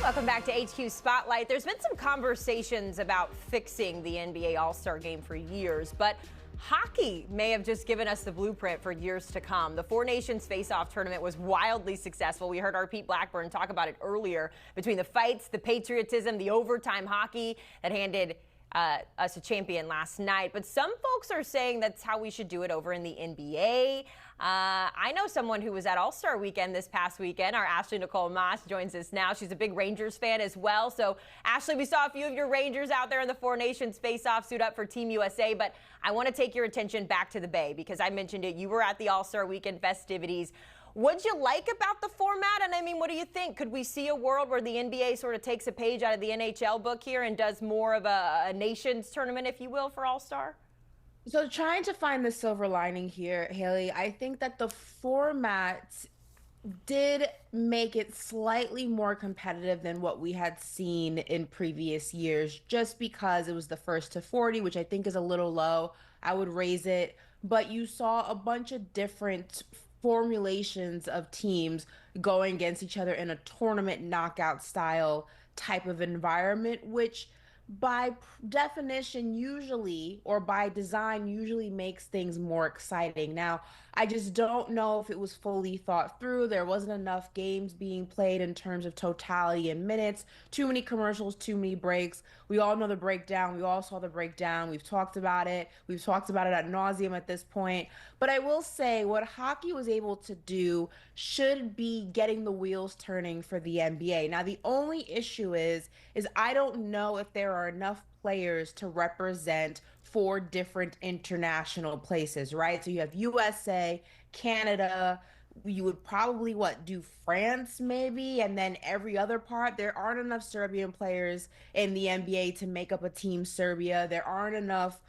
Welcome back to HQ Spotlight. There's been some conversations about fixing the NBA All-Star Game for years, but hockey may have just given us the blueprint for years to come. The Four Nations Face-Off tournament was wildly successful. We heard our Pete Blackburn talk about it earlier. Between the fights, the patriotism, the overtime hockey that handed us a champion last night. But some folks are saying that's how we should do it over in the NBA. I know someone who was at All-Star Weekend this past weekend. Our Ashley Nicole Moss joins us now. She's a big Rangers fan as well. So, Ashley, we saw a few of your Rangers out there in the Four Nations Face-Off suit up for Team USA. But I want to take your attention back to the Bay because I mentioned it. You were at the All-Star Weekend festivities. What'd you like about the format? And I mean, what do you think? Could we see a world where the NBA sort of takes a page out of the NHL book here and does more of a nations tournament, if you will, for All-Star? So trying to find the silver lining here, Haley, I think that the format did make it slightly more competitive than what we had seen in previous years, just because it was the first to 40, which I think is a little low. I would raise it. But you saw a bunch of different formulations of teams going against each other in a tournament knockout style type of environment, which by definition usually, or by design, usually makes things more exciting. Now, I just don't know if it was fully thought through. There wasn't enough games being played in terms of totality and minutes. Too many commercials, too many breaks. We all know the breakdown. We all saw the breakdown. We've talked about it. We've talked about it ad nauseum at this point. But I will say what hockey was able to do should be getting the wheels turning for the NBA. Now, the only issue is I don't know if there are enough players to represent four different international places, right? So you have USA, Canada, you would probably do France maybe, and then every other part. There aren't enough Serbian players in the NBA to make up a team Serbia. There aren't enough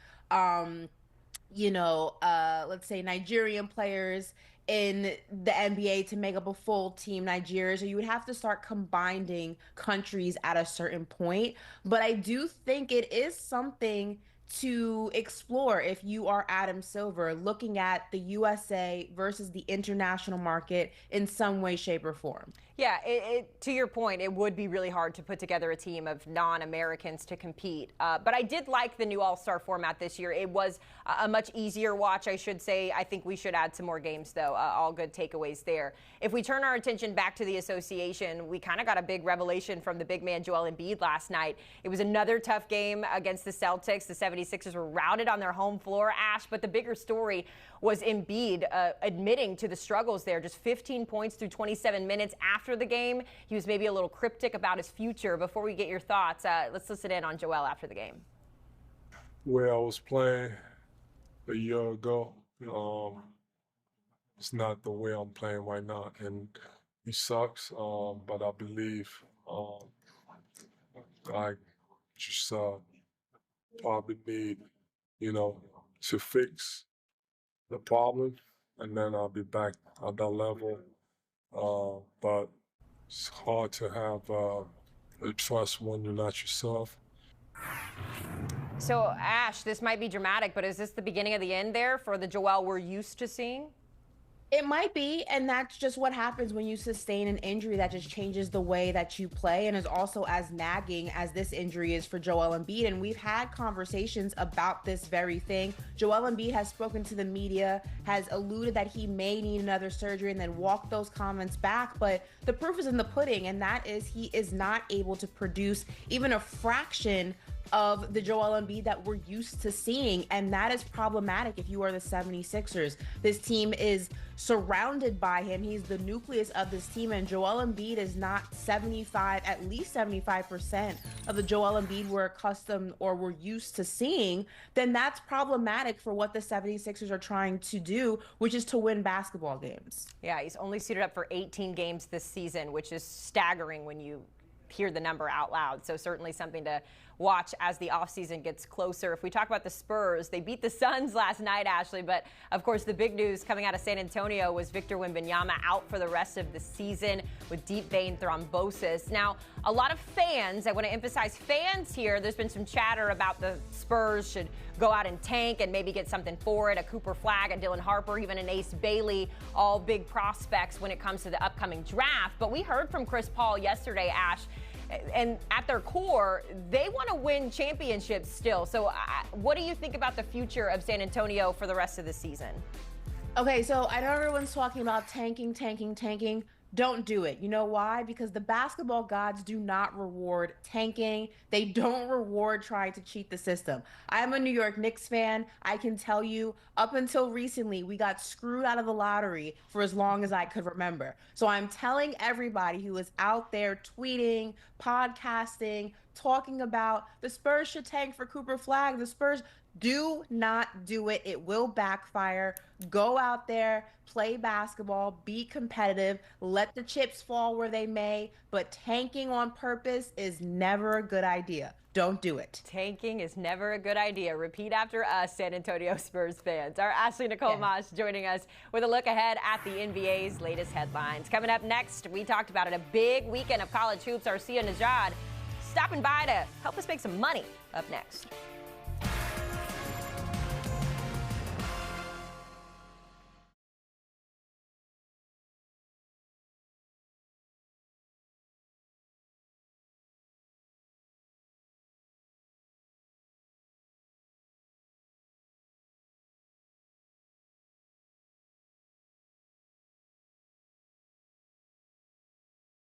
let's say Nigerian players in the NBA to make up a full team Nigeria. So you would have to start combining countries at a certain point. But I do think it is something to explore if you are Adam Silver, looking at the USA versus the international market in some way, shape, or form. Yeah, to your point, it would be really hard to put together a team of non-Americans to compete. But I did like the new All-Star format this year. It was a much easier watch, I should say. I think we should add some more games, though. All good takeaways there. If we turn our attention back to the association, we kind of got a big revelation from the big man Joel Embiid last night. It was another tough game against the Celtics. The 76ers were routed on their home floor, Ash. But the bigger story was Embiid admitting to the struggles there. Just 15 points through 27 minutes after the game. He was maybe a little cryptic about his future. Before we get your thoughts, let's listen in on Joel after the game. Where I was playing a year ago, it's not the way I'm playing right now, and he sucks. But I believe I just probably need, to fix the problem, and then I'll be back at that level. But it's hard to have trust when you're not yourself. So, Ash, this might be dramatic, but is this the beginning of the end there for the Joel we're used to seeing? It might be, and that's just what happens when you sustain an injury that just changes the way that you play and is also as nagging as this injury is for Joel Embiid. And we've had conversations about this very thing. Joel Embiid has spoken to the media, has alluded that he may need another surgery and then walked those comments back. But the proof is in the pudding, and that is he is not able to produce even a fraction of the Joel Embiid that we're used to seeing, and that is problematic if you are the 76ers. This team is surrounded by him. He's the nucleus of this team, and Joel Embiid is not at least 75% of the Joel Embiid we're accustomed or we're used to seeing. Then that's problematic for what the 76ers are trying to do, which is to win basketball games. Yeah, he's only suited up for 18 games this season, which is staggering when you hear the number out loud. So certainly something to watch as the offseason gets closer. If we talk about the Spurs, they beat the Suns last night, Ashley, but of course the big news coming out of San Antonio was Victor Wembanyama out for the rest of the season with deep vein thrombosis. Now, a lot of fans, I want to emphasize fans here, there's been some chatter about the Spurs should go out and tank and maybe get something for it, a Cooper Flagg, a Dylan Harper, even an Ace Bailey, all big prospects when it comes to the upcoming draft. But we heard from Chris Paul yesterday, Ash, and at their core, they want to win championships still. So what do you think about the future of San Antonio for the rest of the season? Okay, so I know everyone's talking about tanking. Don't do it. You know why? Because the basketball gods do not reward tanking. They don't reward trying to cheat the system. I'm a New York Knicks fan. I can tell you, up until recently, we got screwed out of the lottery for as long as I could remember. So I'm telling everybody who is out there tweeting, podcasting, talking about the Spurs should tank for Cooper Flag. The Spurs, do not do it. It will backfire. Go out there, play basketball, be competitive, let the chips fall where they may, but tanking on purpose is never a good idea. Don't do it. Tanking is never a good idea. Repeat after us, San Antonio Spurs fans. Our Ashley Nicole Moss joining us with a look ahead at the NBA's latest headlines. Coming up next, we talked about it, a big weekend of college hoops. Arcia Najad stopping by to help us make some money. Up next.